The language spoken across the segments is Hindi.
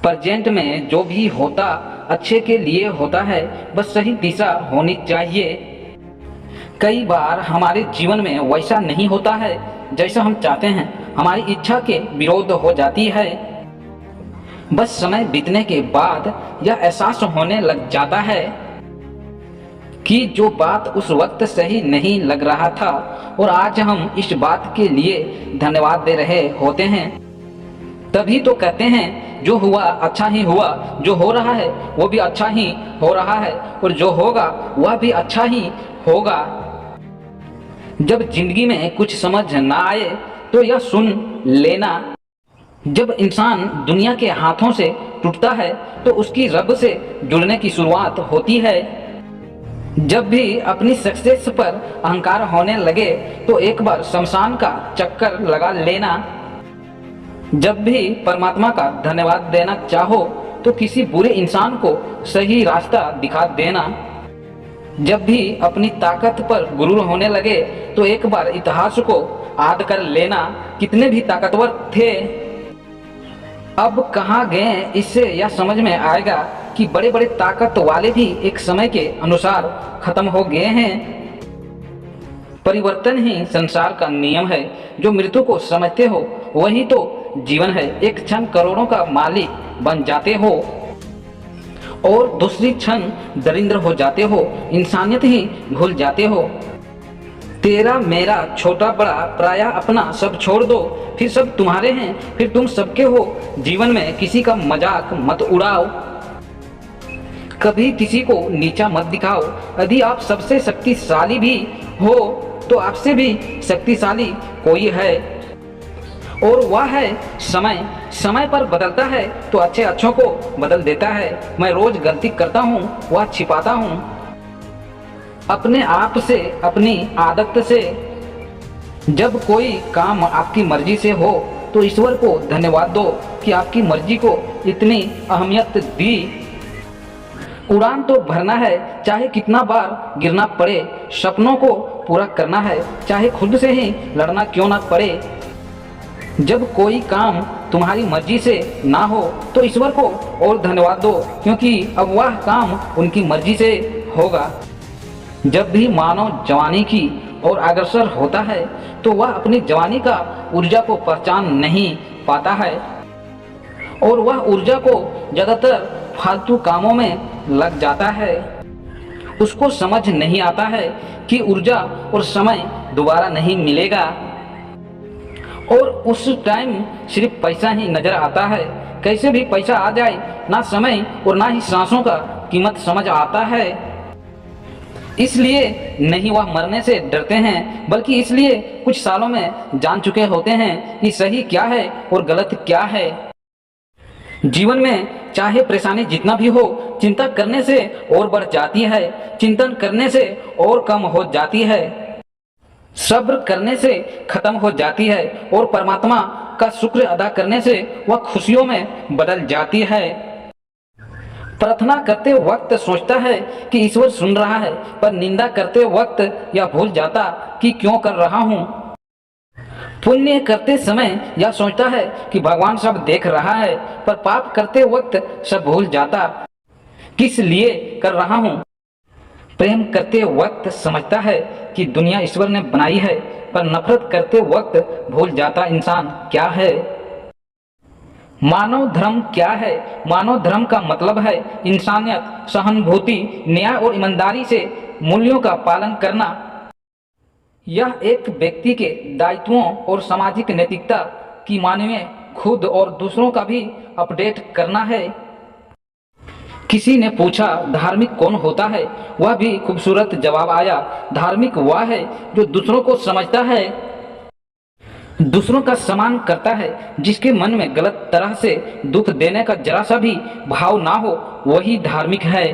प्रेजेंट में जो भी होता अच्छे के लिए होता है, बस सही दिशा होनी चाहिए। कई बार हमारे जीवन में वैसा नहीं होता है जैसा हम चाहते हैं, हमारी इच्छा के विरोध हो जाती है। बस समय बीतने के बाद यह एहसास होने लग जाता है कि जो बात उस वक्त सही नहीं लग रहा था और आज हम इस बात के लिए धन्यवाद दे रहे होते हैं। तभी तो कहते हैं जो हुआ अच्छा ही हुआ, जो हो रहा है वो भी अच्छा ही हो रहा है और जो होगा वह भी अच्छा ही होगा। जब जिंदगी में कुछ समझ ना आए तो यह सुन लेना, जब इंसान दुनिया के हाथों से टूटता है तो उसकी रब से जुड़ने की शुरुआत होती है। जब भी अपनी सक्सेस पर अहंकार होने लगे तो एक बार शमशान का चक्कर लगा लेना। जब भी परमात्मा का धन्यवाद देना चाहो तो किसी बुरे इंसान को सही रास्ता दिखा देना। जब भी अपनी ताकत पर गुरूर होने लगे तो एक बार इतिहास को याद कर लेना, कितने भी ताकतवर थे अब कहाँ गए। इससे यह समझ में आएगा कि बड़े बड़े ताकत वाले भी एक समय के अनुसार खत्म हो गए हैं। परिवर्तन ही संसार का नियम है। जो मृत्यु को समझते हो वही तो जीवन है। एक क्षण करोड़ों का मालिक बन जाते हो और दूसरी क्षण दरिद्र हो जाते हो, इंसानियत ही भूल जाते हो। तेरा मेरा छोटा बड़ा पराया अपना सब छोड़ दो, फिर सब तुम्हारे हैं, फिर तुम सबके हो। जीवन में किसी का मजाक मत उड़ाओ, कभी किसी को नीचा मत दिखाओ। यदि आप सबसे शक्तिशाली भी हो तो आपसे भी शक्तिशाली कोई है और वह है समय। समय पर बदलता है तो अच्छे अच्छों को बदल देता है। मैं रोज गलती करता हूँ, वह छिपाता हूँ अपने आप से, अपनी आदत से। जब कोई काम आपकी मर्जी से हो तो ईश्वर को धन्यवाद दो कि आपकी मर्जी को इतनी अहमियत दी। उड़ान तो भरना है, चाहे कितना बार गिरना पड़े। सपनों को पूरा करना है, चाहे खुद से ही लड़ना क्यों ना पड़े। जब कोई काम तुम्हारी मर्जी से ना हो तो ईश्वर को और धन्यवाद दो, क्योंकि अब वह काम उनकी मर्जी से होगा। जब भी मानव जवानी की ओर अग्रसर होता है तो वह अपनी जवानी का ऊर्जा को पहचान नहीं पाता है और वह ऊर्जा को ज्यादातर फालतू कामों में लग जाता है। उसको समझ नहीं आता है कि ऊर्जा और समय दोबारा नहीं मिलेगा और उस टाइम सिर्फ पैसा ही नजर आता है। कैसे भी पैसा आ जाए, ना समय और ना ही सांसों का कीमत समझ आता है। इसलिए नहीं वह मरने से डरते हैं, बल्कि इसलिए कुछ सालों में जान चुके होते हैं कि सही क्या है और गलत क्या है। जीवन में चाहे परेशानी जितना भी हो, चिंता करने से और बढ़ जाती है, चिंतन करने से और कम हो जाती है, सब्र करने से खत्म हो जाती है और परमात्मा का शुक्र अदा करने से वह खुशियों में बदल जाती है। प्रार्थना करते वक्त सोचता है कि ईश्वर सुन रहा है, पर निंदा करते वक्त यह भूल जाता कि क्यों कर रहा हूँ। पुण्य करते समय यह सोचता है कि भगवान सब देख रहा है, पर पाप करते वक्त सब भूल जाता किस लिए कर रहा हूँ। प्रेम करते वक्त समझता है कि दुनिया ईश्वर ने बनाई है, पर नफरत करते वक्त भूल जाता इंसान क्या है। मानव धर्म क्या है? मानव धर्म का मतलब है इंसानियत, सहानुभूति, न्याय और ईमानदारी से मूल्यों का पालन करना। यह एक व्यक्ति के दायित्वों और सामाजिक नैतिकता की माने में खुद और दूसरों का भी अपडेट करना है। किसी ने पूछा धार्मिक कौन होता है? वह भी खूबसूरत जवाब आया, धार्मिक वह है जो दूसरों को समझता है, दूसरों का सम्मान करता है, जिसके मन में गलत तरह से दुख देने का जरा सा भी भाव ना हो, वही धार्मिक है।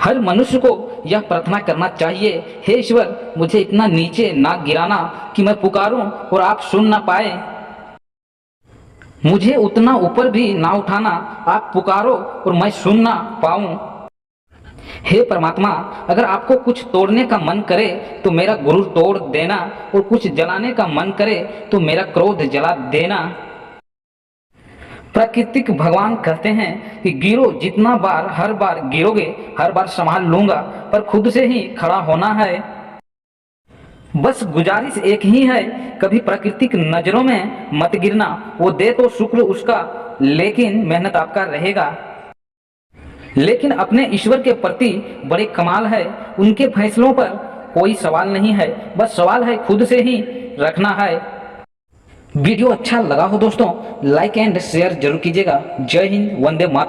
हर मनुष्य को यह प्रार्थना करना चाहिए, हे ईश्वर मुझे इतना नीचे ना गिराना कि मैं पुकारूं और आप सुन ना पाए, मुझे उतना ऊपर भी ना उठाना आप पुकारो और मैं सुन ना पाऊं। हे परमात्मा, अगर आपको कुछ तोड़ने का मन करे तो मेरा गुरूर तोड़ देना और कुछ जलाने का मन करे तो मेरा क्रोध जला देना। प्राकृतिक भगवान कहते हैं कि गिरो जितना बार, हर बार गिरोगे हर बार संभाल लूंगा, पर खुद से ही खड़ा होना है। बस गुजारिश एक ही है, कभी प्राकृतिक नजरों में मत गिरना। वो दे तो शुक्र उसका, लेकिन मेहनत आपका रहेगा। लेकिन अपने ईश्वर के प्रति बड़े कमाल है, उनके फैसलों पर कोई सवाल नहीं है, बस सवाल है खुद से ही रखना है। वीडियो अच्छा लगा हो दोस्तों, लाइक एंड शेयर जरूर कीजिएगा। जय हिंद, वंदे मातरम।